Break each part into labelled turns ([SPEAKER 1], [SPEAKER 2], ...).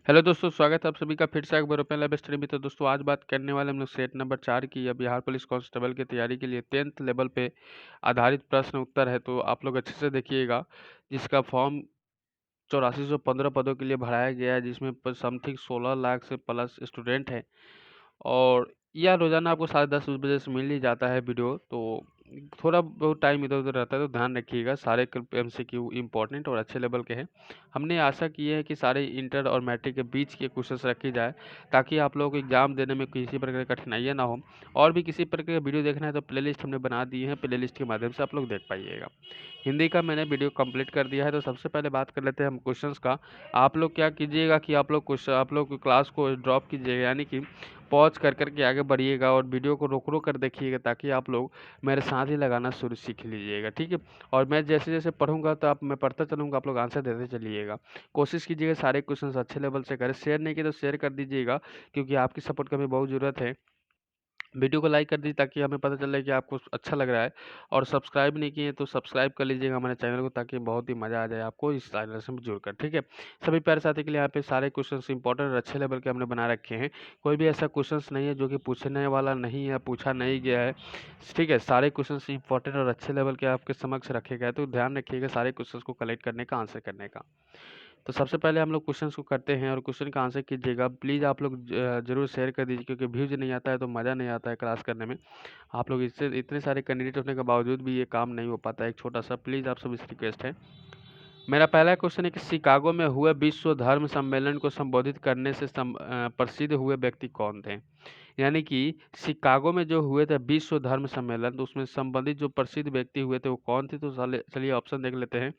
[SPEAKER 1] Hello दोस्तों, स्वागत है आप सभी का फिर से एक बार ओपन लैब स्टडी में। तो दोस्तों आज बात करने वाले हम लोग सेट नंबर 4 की या बिहार पुलिस कांस्टेबल की तैयारी के लिए 10th लेवल पे आधारित प्रश्न उत्तर है। तो आप लोग अच्छे से देखिएगा, जिसका फॉर्म 8415 पदों के लिए भराया गया है, जिसमें समथिंग 16 लाख से प्लस स्टूडेंट हैं। और यह रोज़ाना आपको 10:30 बजे से मिल ही जाता है वीडियो। तो थोड़ा बहुत टाइम इधर-उधर रहता है, तो ध्यान रखिएगा। सारे एमसीक्यू इम्पोर्टेंट और अच्छे लेवल के हैं। हमने आशा की है कि सारे इंटर और मैट्रिक के बीच के क्वेश्चंस रखे जाए, ताकि आप लोगों को एग्ज़ाम देने में किसी प्रकार की कठिनाइयाँ ना हो। और भी किसी प्रकार का वीडियो देखना है तो प्लेलिस्ट हमने बना दी है, प्लेलिस्ट के माध्यम से आप लोग देख पाइएगा। हिंदी का मैंने वीडियो कंप्लीट कर दिया है। तो सबसे पहले बात कर लेते हैं हम क्वेश्चंस का। आप लोग क्या कीजिएगा कि आप लोग क्लास को ड्रॉप कीजिएगा, यानी कि पॉज कर के आगे बढ़िएगा और वीडियो को रोक कर देखिएगा, ताकि आप लोग मेरे साथ ही लगाना शुरू सीख लीजिएगा, ठीक है। और मैं जैसे जैसे पढ़ूंगा तो मैं पढ़ता चलूँगा, आप लोग आंसर देते चलिएगा। कोशिश कीजिएगा सारे क्वेश्चन अच्छे लेवल से करें। शेयर नहीं किए तो शेयर कर दीजिएगा, क्योंकि आपकी सपोर्ट की हमें बहुत ज़रूरत है। वीडियो को लाइक कर दीजिए, ताकि हमें पता चले कि आपको अच्छा लग रहा है। और सब्सक्राइब नहीं किए तो सब्सक्राइब कर लीजिएगा हमारे चैनल को, ताकि बहुत ही मज़ा आ जाए आपको इस चैनल से जुड़कर, ठीक है। सभी प्यारे साथी के लिए यहाँ पे सारे क्वेश्चंस इंपॉर्टेंट और अच्छे लेवल के हमने बना रखे हैं। कोई भी ऐसा क्वेश्चंस नहीं है जो कि पूछने वाला नहीं है, पूछा नहीं गया है, ठीक है। सारे क्वेश्चंस इंपॉर्टेंट और अच्छे लेवल के आपके समक्ष रखे गए, तो ध्यान रखिएगा सारे क्वेश्चंस को कलेक्ट करने का, आंसर करने का। तो सबसे पहले हम लोग क्वेश्चंस को करते हैं और क्वेश्चन का आंसर कीजिएगा। प्लीज़ आप लोग ज़रूर शेयर कर दीजिए, क्योंकि व्यूज़ नहीं आता है तो मज़ा नहीं आता है क्लास करने में। आप लोग इससे इतने सारे कैंडिडेट होने के बावजूद भी ये काम नहीं हो पाता है। एक छोटा-सा प्लीज़ आप सबसे रिक्वेस्ट है। मेरा पहला क्वेश्चन है कि शिकागो में हुए विश्व धर्म सम्मेलन को संबोधित करने से प्रसिद्ध हुए व्यक्ति कौन थे? यानी कि शिकागो में जो हुए थे विश्व धर्म सम्मेलन, तो उसमें संबंधित जो प्रसिद्ध व्यक्ति हुए थे वो कौन थे? तो चलिए ऑप्शन देख लेते हैं।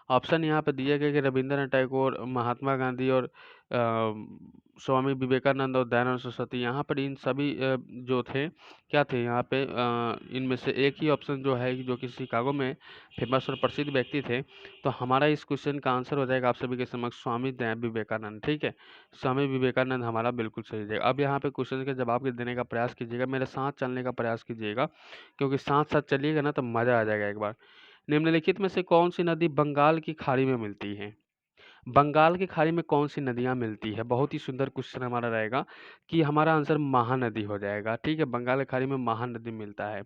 [SPEAKER 1] ऑप्शन यहाँ पे दिए गए कि रविंद्रनाथ टैगोर, महात्मा गांधी और स्वामी विवेकानंद और दयानंद सरस्वती। यहाँ पर इन सभी जो थे, क्या थे यहाँ पे, इनमें से एक ही ऑप्शन जो है जो कि शिकागो में फेमस और प्रसिद्ध व्यक्ति थे। तो हमारा इस क्वेश्चन का आंसर हो जाएगा आप सभी के समक्ष स्वामी दया विवेकानंद, ठीक है। स्वामी विवेकानंद हमारा बिल्कुल सही जाएगा। अब यहाँ पे क्वेश्चन के जवाब के देने का प्रयास कीजिएगा, मेरे साथ चलने का प्रयास कीजिएगा, क्योंकि साथ साथ चलिएगा ना तो मज़ा आ जाएगा एक बार। निम्नलिखित में से कौन सी नदी बंगाल की खाड़ी में मिलती है? बंगाल की खाड़ी में कौन सी नदियां मिलती है? बहुत ही सुंदर क्वेश्चन हमारा रहेगा, कि हमारा आंसर महानदी हो जाएगा, ठीक है। बंगाल की खाड़ी में महानदी मिलता है।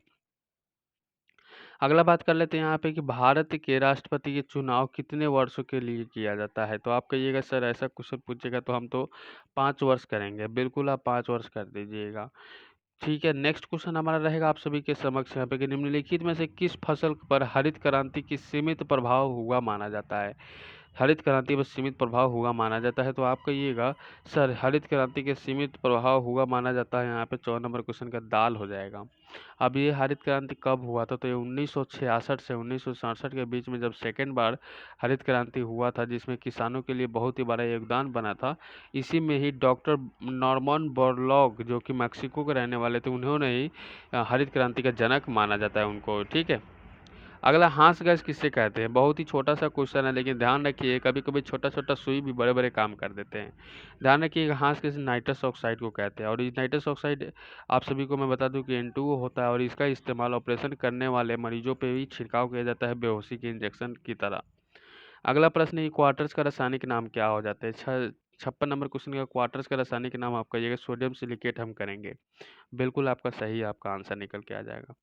[SPEAKER 1] अगला बात कर लेते हैं यहाँ पे कि भारत के राष्ट्रपति के चुनाव कितने वर्षों के लिए किया जाता है? तो आप कहिएगा सर ऐसा क्वेश्चन पूछेगा तो हम तो 5 वर्ष करेंगे। बिल्कुल आप 5 वर्ष कर दीजिएगा, ठीक है। नेक्स्ट क्वेश्चन हमारा रहेगा आप सभी के समक्ष यहाँ पे कि निम्नलिखित में से किस फसल पर हरित क्रांति की सीमित प्रभाव हुआ माना जाता है? हरित क्रांति पर सीमित प्रभाव हुआ माना जाता है। तो आप कहिएगा सर हरित क्रांति के सीमित प्रभाव हुआ माना जाता है, यहाँ पे 14 नंबर क्वेश्चन का दाल हो जाएगा। अब ये हरित क्रांति कब हुआ था? तो ये 1966 से 1967 के बीच में, जब सेकेंड बार हरित क्रांति हुआ था, जिसमें किसानों के लिए बहुत ही बड़ा योगदान बना था। इसी में ही डॉक्टर नॉर्मन बोरलॉग, जो कि मैक्सिको के रहने वाले थे, उन्होंने ही हरित क्रांति का जनक माना जाता है उनको, ठीक है। अगला, हांस गैस किससे कहते हैं? बहुत ही छोटा सा क्वेश्चन है, लेकिन ध्यान रखिए कभी कभी छोटा छोटा सुई भी बड़े बड़े काम कर देते हैं। ध्यान रखिएगा, हांस गैस नाइट्रस ऑक्साइड को कहते हैं। और इस नाइट्रस ऑक्साइड आप सभी को मैं बता दूं कि N2O होता है, और इसका इस्तेमाल ऑपरेशन करने वाले मरीजों पे भी छिड़काव किया जाता है, बेहोशी के इंजेक्शन की तरह। अगला प्रश्न है, क्वार्टर्स का रासायनिक नाम क्या हो जाता है? 56 नंबर क्वेश्चन का क्वार्टर्स का रासायनिक नाम आप कहिएगा सोडियम सिलिकेट हम करेंगे। बिल्कुल आपका सही, आपका आंसर निकल के आ जाएगा।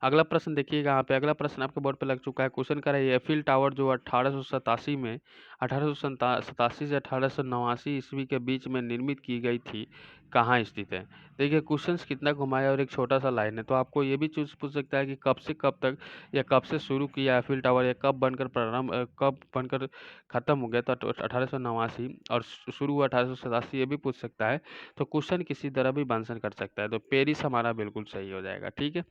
[SPEAKER 1] अगला प्रश्न देखिएगा, यहाँ पे अगला प्रश्न आपके बोर्ड पे लग चुका है। क्वेश्चन कर रही है, एफिल टावर जो 1887 में 1887 से 1889 ईस्वी के बीच में निर्मित की गई थी, कहाँ स्थित है? देखिए क्वेश्चन कितना घुमाया और एक छोटा सा लाइन है। तो आपको ये भी चूज पूछ सकता है कि कब से कब तक, या कब से शुरू किया एफिल टावर, या कब बनकर खत्म हो गया था? तो 1889 और शुरू हुआ 1887, ये भी पूछ सकता है। तो क्वेश्चन किसी तरह भी आंसर कर सकता है। तो पेरिस हमारा बिल्कुल सही हो जाएगा, ठीक है।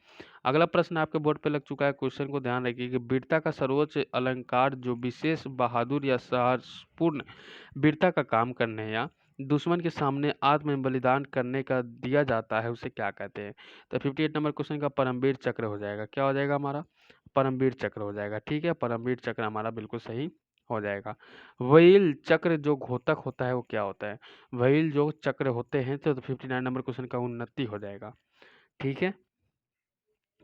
[SPEAKER 1] अगला प्रश्न आपके बोर्ड पे लग चुका है। क्वेश्चन को ध्यान रखिए कि वीरता का सर्वोच्च अलंकार जो विशेष बहादुर या साहसपूर्ण वीरता का काम करने या दुश्मन के सामने आत्म बलिदान करने का दिया जाता है, उसे क्या कहते हैं? तो 58 नंबर क्वेश्चन का परमवीर चक्र हो जाएगा। क्या हो जाएगा हमारा? परमवीर चक्र हो जाएगा, ठीक है। परमवीर चक्र हमारा बिल्कुल सही हो जाएगा। व्हील चक्र जो घोतक होता है वो क्या होता है? व्हील जो चक्र होते हैं, तो 59 नंबर क्वेश्चन का उन्नति हो जाएगा, ठीक है।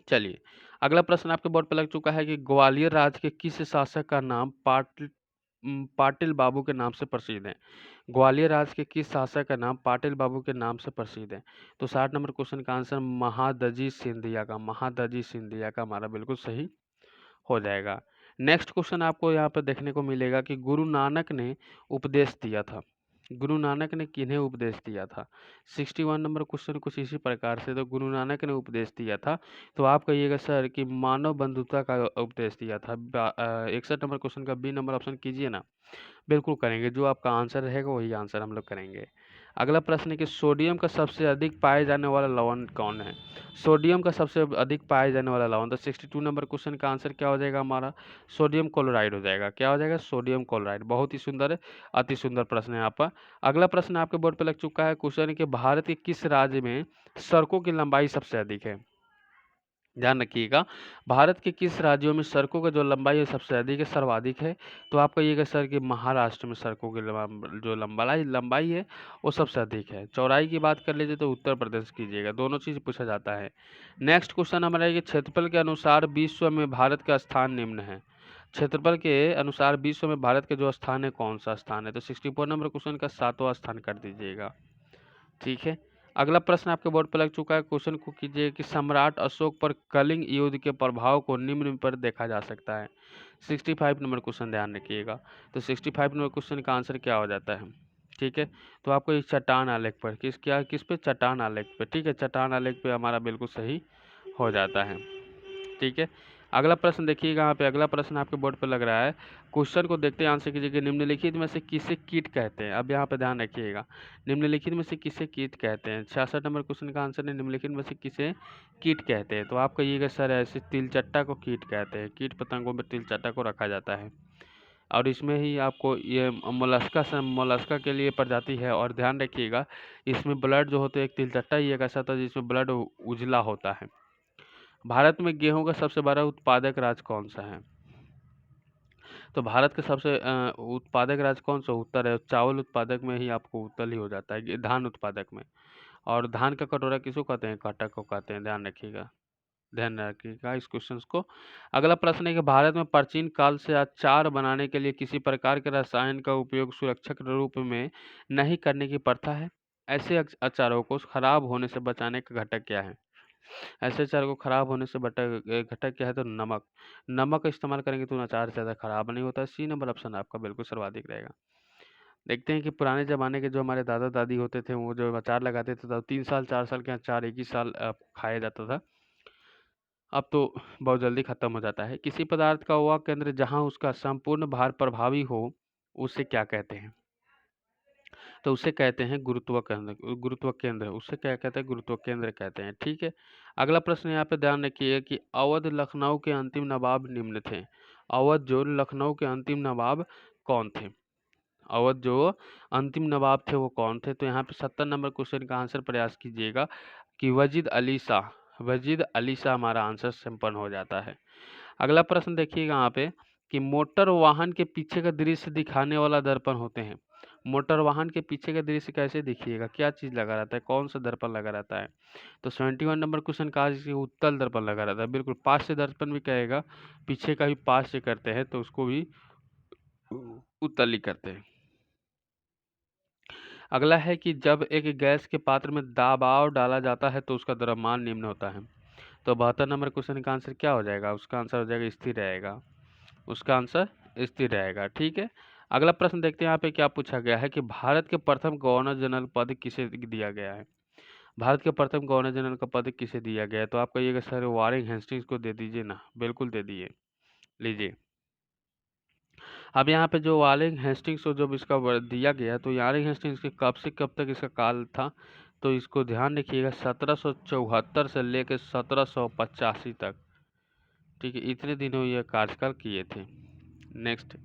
[SPEAKER 1] चलिए, अगला प्रश्न आपके बोर्ड पे लग चुका है कि ग्वालियर राज्य के किस शासक का नाम पाटिल बाबू के नाम से प्रसिद्ध हैं? ग्वालियर राज्य के किस शासक का नाम पाटिल बाबू के नाम से प्रसिद्ध है? तो 60 नंबर क्वेश्चन का आंसर महादजी सिंधिया का हमारा बिल्कुल सही हो जाएगा। नेक्स्ट क्वेश्चन आपको यहाँ पर देखने को मिलेगा कि गुरु नानक ने उपदेश दिया था। गुरु नानक ने किन्हें उपदेश दिया था? 61 नंबर क्वेश्चन कुछ इसी प्रकार से, तो गुरु नानक ने उपदेश दिया था, तो आप कहिएगा सर कि मानव बंधुता का उपदेश दिया था। 61 नंबर क्वेश्चन का बी नंबर ऑप्शन कीजिए ना। बिल्कुल करेंगे, जो आपका आंसर रहेगा वही आंसर हम लोग करेंगे। अगला प्रश्न है कि सोडियम का सबसे अधिक पाए जाने वाला लवण कौन है? सोडियम का सबसे अधिक पाए जाने वाला लवण, तो 62 नंबर क्वेश्चन का आंसर क्या हो जाएगा हमारा? सोडियम क्लोराइड हो जाएगा। क्या हो जाएगा? Sodium chloride. बहुत ही सुंदर है, अति सुंदर प्रश्न है आपका। अगला प्रश्न आपके बोर्ड पर लग चुका है। क्वेश्चन है कि भारत के किस राज्य में सड़कों की लंबाई सबसे अधिक है? ध्यान रखिएगा, भारत के किस राज्यों में सड़कों का जो लंबाई है सबसे अधिक है, सर्वाधिक है? तो आप कहिएगा सर कि महाराष्ट्र में सड़कों की जो लंबाई लंबाई है वो सबसे अधिक है। चौड़ाई की बात कर लीजिए तो उत्तर प्रदेश कीजिएगा, दोनों चीज़ पूछा जाता है। नेक्स्ट क्वेश्चन हमारा है कि क्षेत्रफल के अनुसार विश्व में भारत का स्थान निम्न है। क्षेत्रफल के अनुसार विश्व में भारत के जो स्थान है कौन सा स्थान है? तो 64 नंबर क्वेश्चन का 7वां स्थान कर दीजिएगा। ठीक है। अगला प्रश्न आपके बोर्ड पर लग चुका है। क्वेश्चन को कीजिए कि सम्राट अशोक पर कलिंग युद्ध के प्रभाव को निम्न पर देखा जा सकता है। 65 नंबर क्वेश्चन ध्यान रखिएगा। तो 65 नंबर क्वेश्चन का आंसर क्या हो जाता है? ठीक है, तो आपको इस चट्टान आलेख पर किस पे? चट्टान आलेख पे। ठीक है, चट्टान आलेख पे हमारा बिल्कुल सही हो जाता है। ठीक है, अगला प्रश्न देखिएगा यहाँ पे। अगला प्रश्न आपके बोर्ड पर लग रहा है। क्वेश्चन को देखते हैं, आंसर कीजिए कि निम्नलिखित में से किसे कीट कहते हैं? अब यहाँ पे ध्यान रखिएगा, निम्नलिखित में से किसे कीट कहते हैं? 66 नंबर क्वेश्चन का आंसर है निम्नलिखित में से किसे कीट कहते हैं? तो आप कहिएगा सर ऐसे तिलचट्टा को कीट कहते हैं। कीट पतंगों में तिलचट्टा को रखा जाता है, और इसमें ही आपको ये मोलस्का के लिए प्रजाति है। और ध्यान रखिएगा, इसमें ब्लड जो होते हैं, एक तिलचट्टा ही एक ऐसा था जिसमें ब्लड उजला होता है। भारत में गेहूं का सबसे बड़ा उत्पादक राज्य कौन सा है? तो भारत के सबसे उत्पादक राज्य कौन सा? उत्तर है। चावल उत्पादक में ही आपको उत्तर ही हो जाता है, धान उत्पादक में। और धान का कटोरा किसको कहते हैं? कटक को कहते हैं। ध्यान रखिएगा इस क्वेश्चन को। अगला प्रश्न है कि भारत में प्राचीन काल से अचार बनाने के लिए किसी प्रकार के रसायन का उपयोग सुरक्षक रूप में नहीं करने की प्रथा है। ऐसे अचारों को खराब होने से बचाने का घटक क्या है? ऐसे अचार को खराब होने से घटक क्या है? तो नमक। नमक का इस्तेमाल करेंगे तो अचार ज़्यादा खराब नहीं होता है। सी नंबर ऑप्शन आपका बिल्कुल सर्वाधिक रहेगा। देखते हैं कि पुराने ज़माने के जो हमारे दादा दादी होते थे, वो जो अचार लगाते थे तो 3 साल 4 साल के अचार एक ही साल खाया जाता था। अब तो बहुत जल्दी खत्म हो जाता है। किसी पदार्थ का वह केंद्र जहाँ उसका संपूर्ण भार प्रभावी हो, उसे क्या कहते हैं? तो उसे कहते हैं गुरुत्व केंद्र। गुरुत्व केंद्र उसे क्या कहते हैं? गुरुत्व केंद्र कहते हैं। ठीक है, अगला प्रश्न यहाँ पे ध्यान रखिए कि अवध लखनऊ के अंतिम नवाब निम्न थे। अवध जो लखनऊ के अंतिम नवाब कौन थे? अवध जो अंतिम नवाब थे वो कौन थे? तो यहाँ पे 70 नंबर क्वेश्चन का आंसर प्रयास कीजिएगा कि वजीद अली शाह। वजीद अली शाह हमारा आंसर संपन्न हो जाता है। अगला प्रश्न देखिएगा यहाँ पे कि मोटर वाहन के पीछे का दृश्य दिखाने वाला दर्पण होते हैं। मोटर वाहन के पीछे का दृश्य कैसे दिखिएगा? क्या चीज़ लगा रहता है? कौन सा दर्पण लगा रहता है? तो 71 नंबर क्वेश्चन का उत्तल दर्पण लगा रहता है। बिल्कुल, पास से दर्पण भी कहेगा, पीछे का भी पास से करते हैं तो उसको भी उत्तल ही करते हैं। अगला है कि जब एक गैस के पात्र में दबाव डाला जाता है तो उसका द्रव्यमान निम्न होता है। तो 72 नंबर क्वेश्चन का आंसर क्या हो जाएगा? उसका आंसर हो जाएगा स्थिर रहेगा। उसका आंसर स्थिर रहेगा। ठीक है, अगला प्रश्न देखते हैं यहाँ पे क्या पूछा गया है कि भारत के प्रथम गवर्नर जनरल पद किसे दिया गया है? भारत के प्रथम गवर्नर जनरल का पद किसे दिया गया है? तो आप कहिएगा सर वारेन हेस्टिंग्स को दे दीजिए ना। बिल्कुल दे दिए, लीजिए। अब यहाँ पे जो वारेन हेस्टिंग्स को जब इसका दिया गया तो वारेन हेस्टिंग्स के कब से कब तक इसका काल था? तो इसको ध्यान रखिएगा, 1774 से लेकर 1785 तक। ठीक है, इतने दिनों ये कार्यकाल किए थे। नेक्स्ट,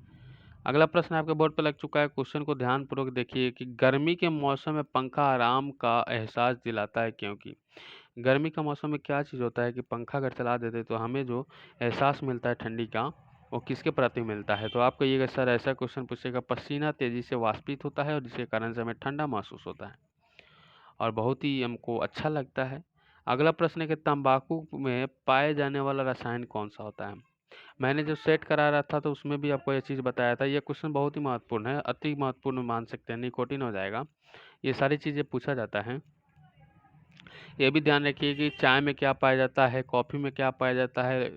[SPEAKER 1] अगला प्रश्न आपके बोर्ड पर लग चुका है। क्वेश्चन को ध्यानपूर्वक देखिए कि गर्मी के मौसम में पंखा आराम का एहसास दिलाता है क्योंकि गर्मी का मौसम में क्या चीज़ होता है कि पंखा अगर चला देते तो हमें जो एहसास मिलता है ठंडी का, वो किसके प्रति मिलता है? तो आप कहिएगा सर ऐसा क्वेश्चन पूछेगा, पसीना तेजी से वाष्पित होता है और जिसके कारण से हमें ठंडा महसूस होता है और बहुत ही हमको अच्छा लगता है। अगला प्रश्न है कि तंबाकू में पाए जाने वाला रसायन कौन सा होता है? मैंने जो सेट करा रहा था तो उसमें भी आपको ये चीज़ बताया था। ये क्वेश्चन बहुत ही महत्वपूर्ण है, अति महत्वपूर्ण मान सकते हैं, निकोटिन हो जाएगा। ये सारी चीज़ें पूछा जाता है। ये भी ध्यान रखिए कि चाय में क्या पाया जाता है, कॉफ़ी में क्या पाया जाता है,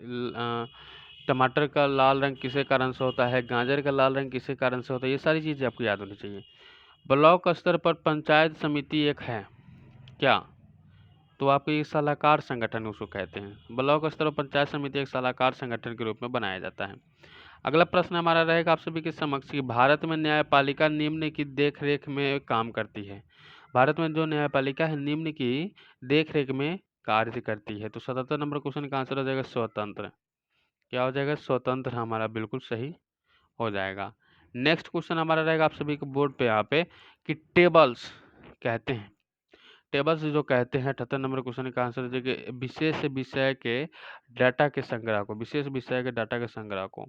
[SPEAKER 1] टमाटर का लाल रंग किसी कारण से होता है, गाजर का लाल रंग किसी कारण से होता है, ये सारी चीज़ें आपको याद होनी चाहिए। ब्लॉक स्तर पर पंचायत समिति एक है, क्या? तो आपको ये सलाहकार संगठन उसको कहते हैं। ब्लॉक स्तर पर पंचायत समिति एक सलाहकार संगठन के रूप में बनाया जाता है। अगला प्रश्न हमारा रहेगा आप सभी के समक्ष कि भारत में न्यायपालिका निम्न की देखरेख में काम करती है। भारत में जो न्यायपालिका है निम्न की देखरेख में कार्य करती है। तो 77 नंबर क्वेश्चन का आंसर हो जाएगा स्वतंत्र। क्या हो जाएगा? स्वतंत्र हमारा बिल्कुल सही हो जाएगा। नेक्स्ट क्वेश्चन हमारा रहेगा आप सभी के बोर्ड पे यहाँ पे कि टेबल्स कहते हैं, टेबल्स जो कहते हैं 78 नंबर क्वेश्चन का आंसर हो जाएगा विशेष विषय के डाटा के संग्रह को, विशेष विषय के डाटा के संग्रह को।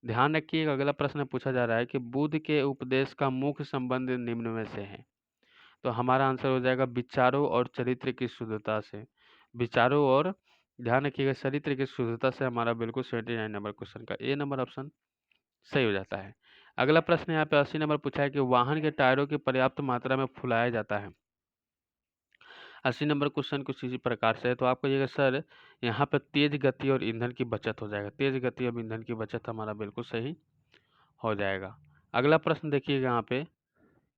[SPEAKER 1] ध्यान रखिए अगला प्रश्न पूछा जा रहा है कि बुद्ध के उपदेश का मुख्य संबंध निम्न में से है। तो हमारा आंसर हो जाएगा विचारों और चरित्र की शुद्धता से। विचारों और ध्यान रखिएगा चरित्र की शुद्धता से हमारा बिल्कुल 79 नंबर क्वेश्चन का ए नंबर ऑप्शन सही हो जाता है। अगला प्रश्न यहाँ पे 80 नंबर पूछा है कि वाहन के टायरों की पर्याप्त मात्रा में फुलाया जाता है। 80 नंबर क्वेश्चन कुछ इसी प्रकार से है। तो आपको ये सर यहाँ पे तेज गति और ईंधन की बचत हो जाएगा। तेज गति और ईंधन की बचत हमारा बिल्कुल सही हो जाएगा। अगला प्रश्न देखिएगा यहाँ पे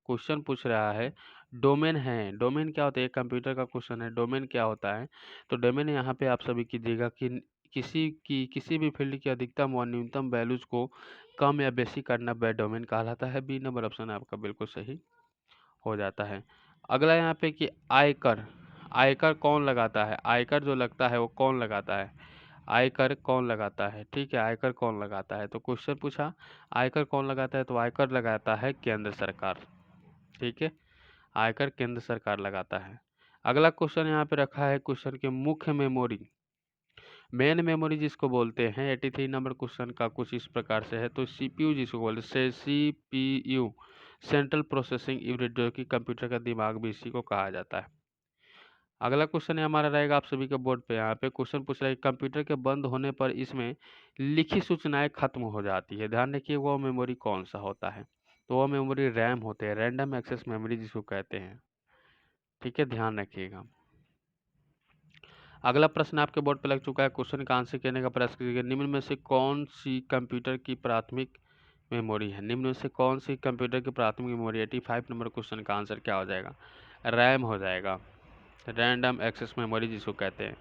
[SPEAKER 1] क्वेश्चन पूछ रहा है डोमेन है। डोमेन क्या होता है? एक कंप्यूटर का क्वेश्चन है, डोमेन क्या होता है? तो डोमेन यहाँ पे आप सभी कीजिएगा कि किसी भी फील्ड की अधिकतम व न्यूनतम वैल्यूज को कम या बेसी करना वह डोमेन कहलाता है। बी नंबर ऑप्शन आपका बिल्कुल सही हो जाता है। अगला यहाँ पे कि आयकर, आयकर कौन लगाता है? आयकर जो लगता है वो कौन लगाता है? आयकर कौन लगाता है? ठीक है, आयकर कौन लगाता है? तो क्वेश्चन पूछा आयकर कौन लगाता है, तो आयकर लगाता है केंद्र सरकार। ठीक है, आयकर केंद्र सरकार लगाता है। अगला क्वेश्चन यहाँ पे रखा है क्वेश्चन के मुख्य मेमोरी, मेन मेमोरी जिसको बोलते हैं 83 नंबर क्वेश्चन का कुछ इस प्रकार से है। तो सीपीयू जिसको बोलते हैं, सीपीयू सेंट्रल प्रोसेसिंग यूनिट, जो कि कंप्यूटर का दिमाग भी इसी को कहा जाता है। अगला क्वेश्चन है हमारा रहेगा आप सभी के बोर्ड पे, यहाँ पे क्वेश्चन पूछ रहा है कंप्यूटर के बंद होने पर इसमें लिखी सूचनाएं खत्म हो जाती है। ध्यान रखिए वो मेमोरी कौन सा होता है? तो वो मेमोरी रैम होते हैं, रैंडम एक्सेस मेमोरी जिसको कहते हैं। ठीक है, ध्यान रखिएगा। अगला प्रश्न आपके बोर्ड पे लग चुका है, क्वेश्चन का आंसर करने का प्रयास कीजिएगा। निम्न में से कौन सी कंप्यूटर की प्राथमिक मेमोरी है? निम्न में से कौन सी कंप्यूटर की प्राथमिक मेमोरी? 85 नंबर क्वेश्चन का आंसर क्या हो जाएगा? रैम हो जाएगा, रैंडम एक्सेस मेमोरी जिसको कहते हैं।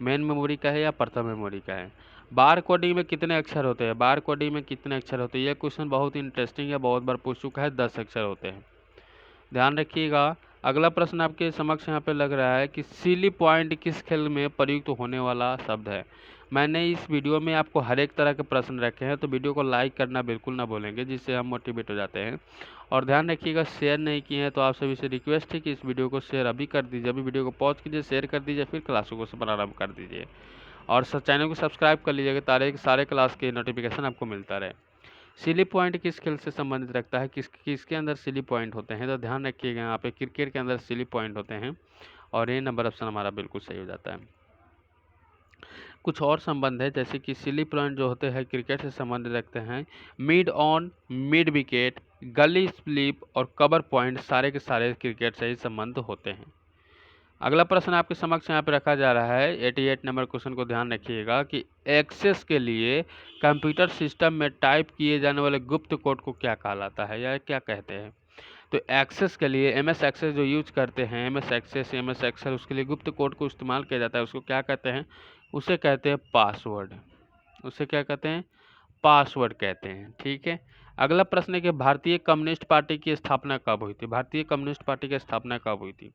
[SPEAKER 1] मेन मेमोरी का है या प्रथम मेमोरी का है? बार कोडिंग में कितने अक्षर होते हैं? बार कोडिंग में कितने अक्षर होते हैं? यह क्वेश्चन बहुत इंटरेस्टिंग है, बहुत बार पूछ चुका है। 10 अक्षर होते हैं, ध्यान रखिएगा। अगला प्रश्न आपके समक्ष यहाँ पे लग रहा है कि सिली पॉइंट किस खेल में प्रयुक्त होने वाला शब्द है? मैंने इस वीडियो में आपको हर एक तरह के प्रश्न रखे हैं, तो वीडियो को लाइक करना बिल्कुल ना भूलेंगे, जिससे हम मोटिवेट हो जाते हैं। और ध्यान रखिएगा शेयर नहीं किए हैं तो आप सभी से रिक्वेस्ट है कि इस वीडियो को शेयर अभी कर दीजिए, अभी वीडियो को पॉज कीजिए, शेयर कर दीजिए, फिर क्लासों को प्रारंभ कर दीजिए। और चैनल को सब्सक्राइब कर लीजिएगा ताकि सारे क्लास के नोटिफिकेशन आपको मिलता रहे। सिली पॉइंट किस खेल से संबंधित रखता है? किसके अंदर सिली पॉइंट होते हैं? तो ध्यान रखिएगा यहाँ पे क्रिकेट के अंदर सिली पॉइंट होते हैं, और ये नंबर ऑप्शन हमारा बिल्कुल सही हो जाता है। कुछ और संबंध है, जैसे कि सिली पॉइंट जो होते हैं क्रिकेट से संबंधित रखते हैं। मिड ऑन, मिड विकेट, गली स्लिप और कवर पॉइंट सारे के सारे क्रिकेट से ही संबंध होते हैं। अगला प्रश्न आपके समक्ष यहाँ पे रखा जा रहा है 88 नंबर क्वेश्चन को ध्यान रखिएगा कि एक्सेस के लिए कंप्यूटर सिस्टम में टाइप किए जाने वाले गुप्त कोड को क्या कहलाता है या क्या कहते हैं? तो एक्सेस के लिए एमएस एक्सेस जो यूज करते हैं, एमएस एक्सेस, एमएस एक्सेल, उसके लिए गुप्त कोड को इस्तेमाल किया जाता है, उसको क्या कहते हैं? उसे कहते हैं पासवर्ड। उसे क्या कहते हैं? पासवर्ड कहते हैं। ठीक है, अगला प्रश्न है कि भारतीय कम्युनिस्ट पार्टी की स्थापना कब हुई थी? भारतीय कम्युनिस्ट पार्टी की स्थापना कब हुई थी?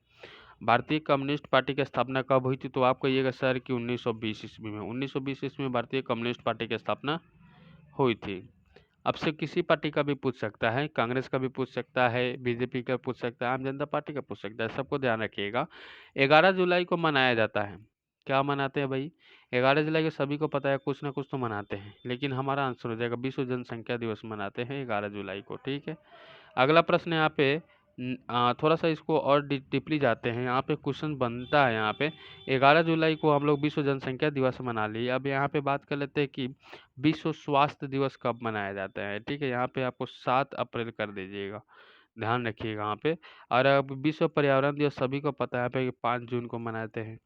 [SPEAKER 1] भारतीय कम्युनिस्ट पार्टी की स्थापना कब हुई थी? तो आपको ये सर कि 1920 ईस्वी में, 1920 ईस्वी में भारतीय कम्युनिस्ट पार्टी की स्थापना हुई थी। अब से किसी पार्टी का भी पूछ सकता है, कांग्रेस का भी पूछ सकता है, बीजेपी का पूछ सकता है, आम जनता पार्टी का पूछ सकता है, सबको ध्यान रखिएगा। 11 जुलाई को मनाया जाता है। क्या मनाते हैं भाई? 11 जुलाई को सभी को पता है, कुछ ना कुछ तो मनाते हैं, लेकिन हमारा आंसर हो जाएगा विश्व जनसंख्या दिवस मनाते हैं 11 जुलाई को। ठीक है, अगला प्रश्न यहाँ पे थोड़ा-सा इसको और डीपली जाते हैं। यहाँ पे क्वेश्चन बनता है यहाँ पे 11 जुलाई को हम लोग विश्व जनसंख्या दिवस मना लिए। अब यहाँ पे बात कर लेते हैं कि विश्व स्वास्थ्य दिवस कब मनाया जाता है, ठीक है? यहाँ पे आपको 7 अप्रैल कर दीजिएगा, ध्यान रखिएगा यहाँ पे। और अब विश्व पर्यावरण दिवस सभी को पता है यहाँ पे 5 जून को मनाते हैं,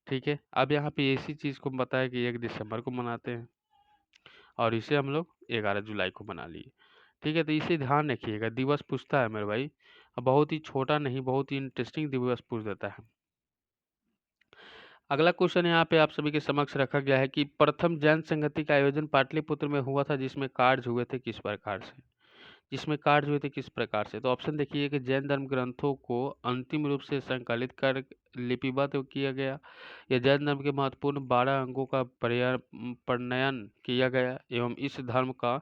[SPEAKER 1] ठीक है? अब यहाँ पे इसी चीज़ को पता है कि 1 दिसंबर को मनाते हैं और इसे हम लोग 11 जुलाई को मना लिए, ठीक है? तो इसे ध्यान रखिएगा, दिवस पूछता है मेरे भाई। बहुत ही छोटा नहीं, बहुत ही इंटरेस्टिंग दिवस पूछ देता है। अगला क्वेश्चन यहाँ पे आप सभी के समक्ष रखा गया है कि प्रथम जैन संगति का आयोजन पाटलिपुत्र में हुआ था, जिसमें कार्य हुए थे किस प्रकार से? जिसमें कार्य हुए थे किस प्रकार से? तो ऑप्शन देखिए कि जैन धर्म ग्रंथों को अंतिम रूप से संकलित कर लिपिबद्ध किया गया, या जैन धर्म के महत्वपूर्ण 12 अंगों का प्रणयन किया गया एवं इस धर्म का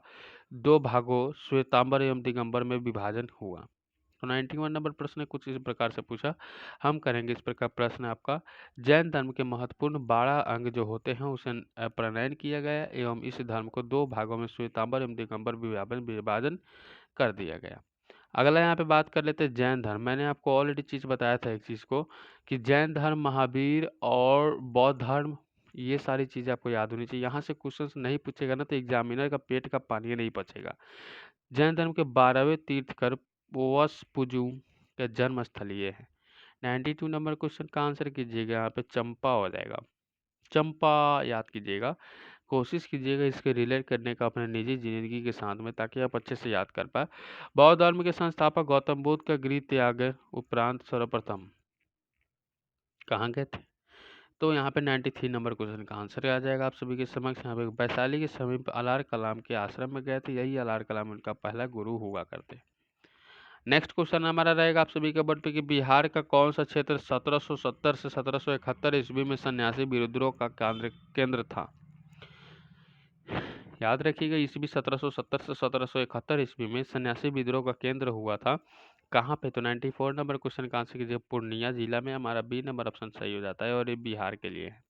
[SPEAKER 1] 2 भागों श्वेतांबर एवं दिगंबर में विभाजन हुआ। तो 91 नंबर प्रश्न कुछ इस प्रकार से पूछा। हम करेंगे इस प्रकार प्रश्न आपका, जैन धर्म के महत्वपूर्ण 12 अंग जो होते हैं उसे प्रणयन किया गया एवं इस धर्म को 2 भागों में श्वेतांबर एवं दिगंबर विभाजन कर दिया गया। अगला यहाँ पे बात कर लेते हैं जैन धर्म। मैंने आपको ऑलरेडी चीज़ बताया था एक चीज़ को कि जैन धर्म, महावीर और बौद्ध धर्म, ये सारी चीज़ें आपको याद होनी चाहिए। यहाँ से क्वेश्चन नहीं पूछेगा ना तो एग्जामिनर का पेट का पानी नहीं पचेगा। जैन धर्म के 12वें तीर्थकर पुजू का जन्म स्थल ये है। 92 नंबर क्वेश्चन का आंसर कीजिएगा, यहाँ पे चंपा हो जाएगा। चंपा याद कीजिएगा, कोशिश कीजिएगा इसके रिलेट करने का अपने निजी जिंदगी के साथ में, ताकि आप अच्छे से याद कर पाए। बौद्ध धर्म के संस्थापक गौतम बुद्ध का गृह त्याग उपरांत सर्वप्रथम कहाँ गए थे? तो यहाँ पे 93 नंबर क्वेश्चन का आंसर आ जाएगा आप सभी के समक्ष। यहाँ पे वैशाली के समीप अलार कलाम के आश्रम में गए थे, यही अलार कलाम उनका पहला गुरु हुआ करते। नेक्स्ट क्वेश्चन हमारा रहेगा आप सभी के बोर्ड पे कि बिहार का कौन सा क्षेत्र 1770 से 1771 ईस्वी में सन्यासी विद्रोह का केंद्र था? याद रखिएगा, ईस्वी 1770 से 1771 ईस्वी में सन्यासी विद्रोह का केंद्र हुआ था कहाँ पे? तो 94 नंबर क्वेश्चन का आंसर कीजिए पूर्णिया जिला में। हमारा बी नंबर ऑप्शन सही हो जाता है और ये बिहार के लिए है।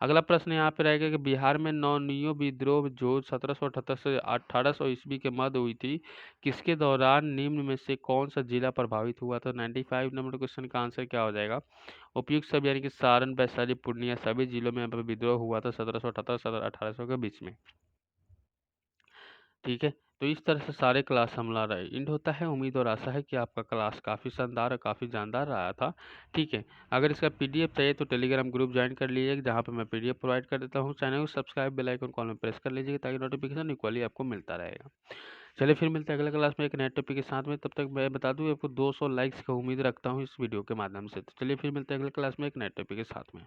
[SPEAKER 1] अगला प्रश्न यहाँ पे रहेगा कि बिहार में नवनियो विद्रोह जो 1778 से 1800 ईस्वी के मध्य हुई थी, किसके दौरान निम्न में से कौन सा जिला प्रभावित हुआ था? 95 नंबर क्वेश्चन का आंसर क्या हो जाएगा? उपयुक्त सब यानी कि सारण, वैशाली, पूर्णिया सभी जिलों में यहाँ पे विद्रोह हुआ था 1778 से 1800 के बीच में, ठीक है? तो इस तरह से सारे क्लास हमारा एंड होता है। उम्मीद और आशा है कि आपका क्लास काफ़ी शानदार और काफ़ी जानदार रहा था, ठीक है? अगर इसका पीडीएफ चाहिए तो टेलीग्राम ग्रुप ज्वाइन कर लीजिए, जहाँ पे मैं पीडीएफ प्रोवाइड कर देता हूँ। चैनल को सब्सक्राइब, बेल आइकन कॉल में प्रेस कर लीजिए ताकि नोटिफिकेशन इक्वली आपको मिलता रहेगा। चलिए फिर मिलते हैं अगले क्लास में एक नए टॉपिक के साथ में। तब तक मैं बता दूँ आपको 200 लाइक्स का उम्मीद रखता हूँ इस वीडियो के माध्यम से। तो चलिए फिर मिलते हैं अगले क्लास में एक नए टॉपिक के साथ में।